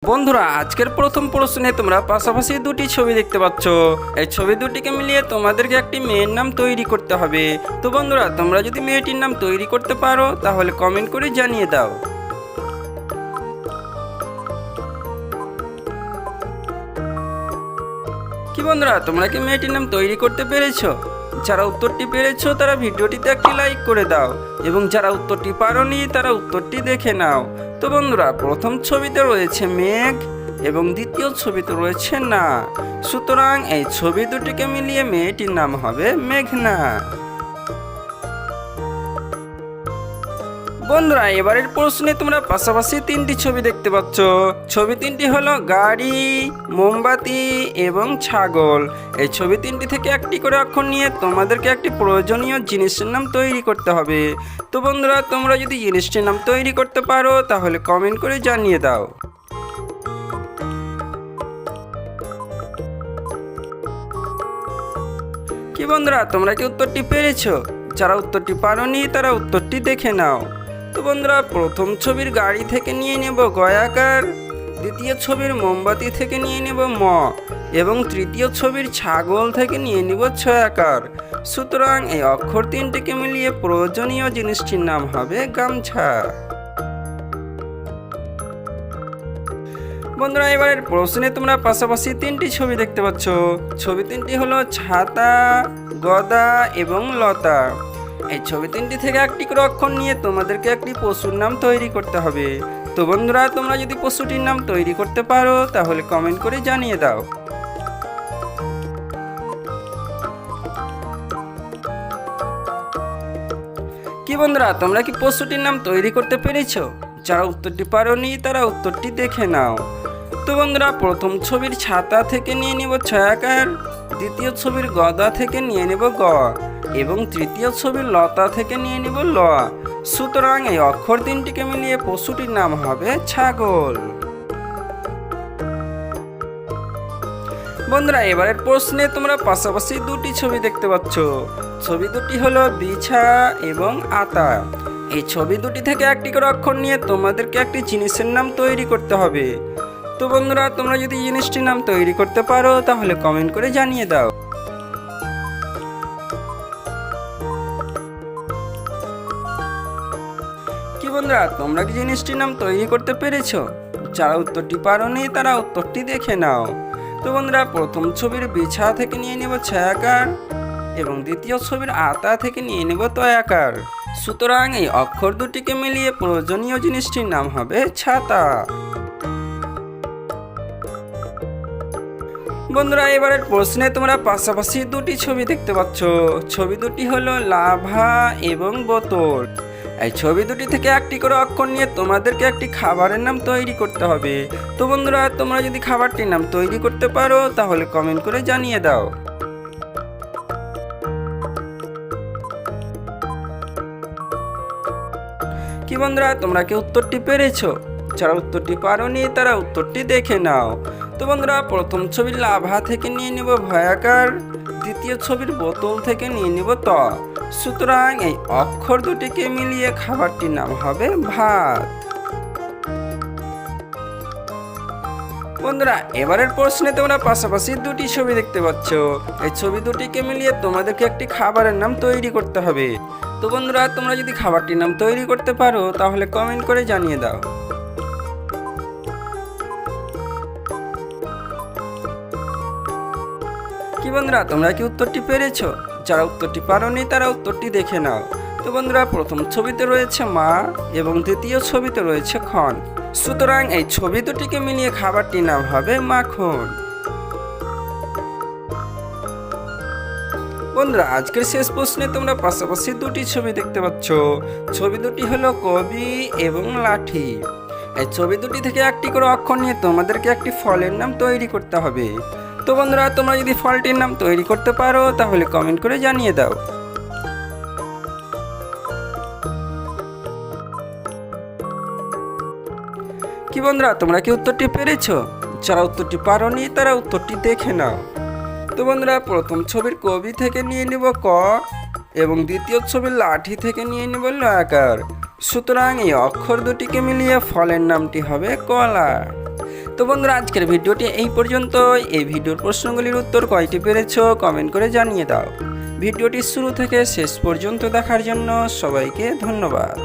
বন্ধুরা আজকের প্রথম প্রশ্নে তোমরা পাশাপাশি দুটি ছবি দেখতে পাচ্ছ। এই ছবি দুটিকে মিলিয়ে তোমাদেরকে একটি মেয়ের নাম তৈরি করতে হবে। তো বন্ধুরা তোমরা যদি মেয়েটির নাম তৈরি করতে পারো তাহলে কমেন্ট করে জানিয়ে দাও। কি বন্ধুরা তোমরা কি মেয়েটির নাম তৈরি করতে পেরেছো? যারা উত্তরটি পেরেছো তারা ভিডিওটিতে একটি লাইক করে দাও এবং যারা উত্তরটি পারোনি তারা উত্তরটি দেখে নাও। তো বন্ধুরা প্রথম ছবিতে রয়েছে মেঘ এবং দ্বিতীয় ছবিতে রয়েছে না, সুতরাং এই ছবি দুটিকে মিলিয়ে মেয়েটির নাম হবে মেঘনা। বন্ধুরা এবারের প্রশ্নে তোমরা পাশাপাশি তিনটি ছবি দেখতে পাচ্ছ। ছবি তিনটি হলো গাড়ি, মোমবাতি এবং ছাগল। এই ছবি তিনটি থেকে একটি করে অক্ষর নিয়ে তোমাদেরকে একটি প্রয়োজনীয় জিনিসের নাম তৈরি করতে হবে। তো বন্ধুরা তোমরা যদি জিনিসটির নাম তৈরি করতে পারো তাহলে কমেন্ট করে জানিয়ে দাও। কি বন্ধুরা তোমরা কি উত্তরটি পেরেছো? যারা উত্তরটি পারোনি তারা উত্তরটি দেখে নাও। তো বন্ধুরা প্রথম ছবির গাড়ি থেকে নিয়ে নেব গয়াকার, দ্বিতীয় ছবির মোমবাতি থেকে নিয়ে নেব ম এবং তৃতীয় ছবির ছাগল থেকে নিয়ে নেব ছয়াকার। সুতরাং এই অক্ষর তিনটিকে মিলিয়ে প্রয়োজনীয় জিনিসটির নাম হবে গামছা। বন্ধুরা এবারের প্রশ্নে তোমরা পাশাপাশি তিনটি ছবি দেখতে পাচ্ছ। ছবি তিনটি হলো ছাতা, গদা এবং লতা। এই ছবি তিনটি থেকে একটি করে অক্ষর নিয়ে তোমাদেরকে একটি পশুর নাম তৈরি করতে হবে। তো বন্ধুরা তোমরা যদি পশুটির নাম তৈরি করতে পারো তাহলে কমেন্ট করে জানিয়ে দাও। কি বন্ধুরা তোমরা কি পশুটির নাম তৈরি করতে পেরেছো? যারা উত্তরটি পারোনি তারা উত্তরটি দেখে নাও। তো বন্ধুরা প্রথম ছবির ছাতা থেকে নিয়ে নেব ছয়াকার, দ্বিতীয় ছবির গদা থেকে নিয়ে নেব গ এবং তৃতীয় ছবির লতা থেকে নিয়ে নেব ল। সুতরাং এই অক্ষর তিনটিকে মিলিয়ে পশুটির নাম হবে ছাগল। বন্ধুরা এবারের প্রশ্নে তোমরা পাশাপাশি দুটি ছবি দেখতে পাচ্ছ। ছবি দুটি হলো বিছা এবং আতা। এই ছবি দুটি থেকে একটি করে অক্ষর নিয়ে তোমাদেরকে একটি জিনিসের নাম তৈরি করতে হবে। তো বন্ধুরা তোমরা যদি জিনিসটির নাম তৈরি করতে পারো তাহলে কমেন্ট করে জানিয়ে দাও। কি বন্ধুরা তোমরা কি জিনিসটির নাম তৈরি করতে পেরেছো? যারা উত্তরটি পারোনি তারা উত্তরটি দেখে নাও। তো বন্ধুরা প্রথম ছবির বিছা থেকে নিয়ে নেব ছায়াকার এবং দ্বিতীয় ছবির আতা থেকে নিয়ে নেব তয়াকার। সুতরাং এই অক্ষর দুটিকে মিলিয়ে প্রয়োজনীয় জিনিসটির নাম হবে ছাতা। বন্ধুরা এবারের প্রশ্নে তোমরা পাশাপাশি দুটি ছবি দেখতে পাচ্ছ। ছবি দুটি হলো লাভা এবং বোতল। এই ছবি দুটি থেকে একটি করে অক্ষর নিয়ে তোমাদেরকে একটি খাবারের নাম তৈরি করতে হবে। তো বন্ধুরা তোমরা যদি খাবারটির নাম তৈরি করতে পারো তাহলে কমেন্ট করে জানিয়ে দাও। কি বন্ধুরা তোমরা কি উত্তরটি পেরেছো? যারা উত্তরটি পারোনি তারা উত্তরটি দেখে নাও। তো বন্ধুরা প্রথম ছবির লাভা থেকে নিয়ে নেব ভয়াকার, দ্বিতীয় ছবির বোতল থেকে নিয়ে নেব ত। সুতরাং এই অক্ষর দুটিকে মিলিয়ে খাবারটির নাম হবে ভাত। বন্ধুরা এবারের প্রশ্নে তোমরা পাশাপাশি দুটি ছবি দেখতে পাচ্ছ। এই ছবি দুটিকে মিলিয়ে তোমাদেরকে একটি খাবারের নাম তৈরি করতে হবে। তো বন্ধুরা তোমরা যদি খাবারটির নাম তৈরি করতে পারো তাহলে কমেন্ট করে জানিয়ে দাও। কি বন্ধুরা তোমরা কি উত্তরটি পেরেছো? যারা উত্তরটি পারোনি তারা উত্তরটি দেখে নাও। তো বন্ধুরা প্রথম ছবিতে রয়েছে মা এবং দ্বিতীয় ছবিতে রয়েছে খন। সুতরাং এই ছবি দুটিকে মিলিয়ে খাবারটির নাম হবে মাখন। বন্ধুরা আজকের শেষ প্রশ্নে তোমরা পাশাপাশি দুটি ছবি দেখতে পাচ্ছ। ছবি দুটি হলো কবি এবং লাঠি। এই ছবি দুটি থেকে একটি করে অক্ষর নিয়ে তোমাদেরকে একটি ফলের নাম তৈরি করতে হবে। তো বন্ধুরা তোমরা যদি ফলটির নাম তৈরি করতে পারো তাহলে কমেন্ট করে জানিয়ে দাও। কি বন্ধুরা তোমরা কি উত্তরটি পেরেছো? যারা উত্তরটি পারোনি তারা উত্তরটি দেখে নাও। তো বন্ধুরা প্রথম ছবির কবি থেকে নিয়ে নেব ক এবং দ্বিতীয় ছবির লাঠি থেকে নিয়ে নেব লয়াকার। সুতরাং এই অক্ষর দুটিকে মিলিয়ে ফলের নামটি হবে কলা। তো বন্ধুরা, আজকের ভিডিওটি এই পর্যন্তই। এই ভিডিওর প্রশ্নগুলির উত্তর কয়টি পেরেছো কমেন্ট করে জানিয়ে দাও। ভিডিওটি শুরু থেকে শেষ পর্যন্ত দেখার জন্য সবাইকে ধন্যবাদ।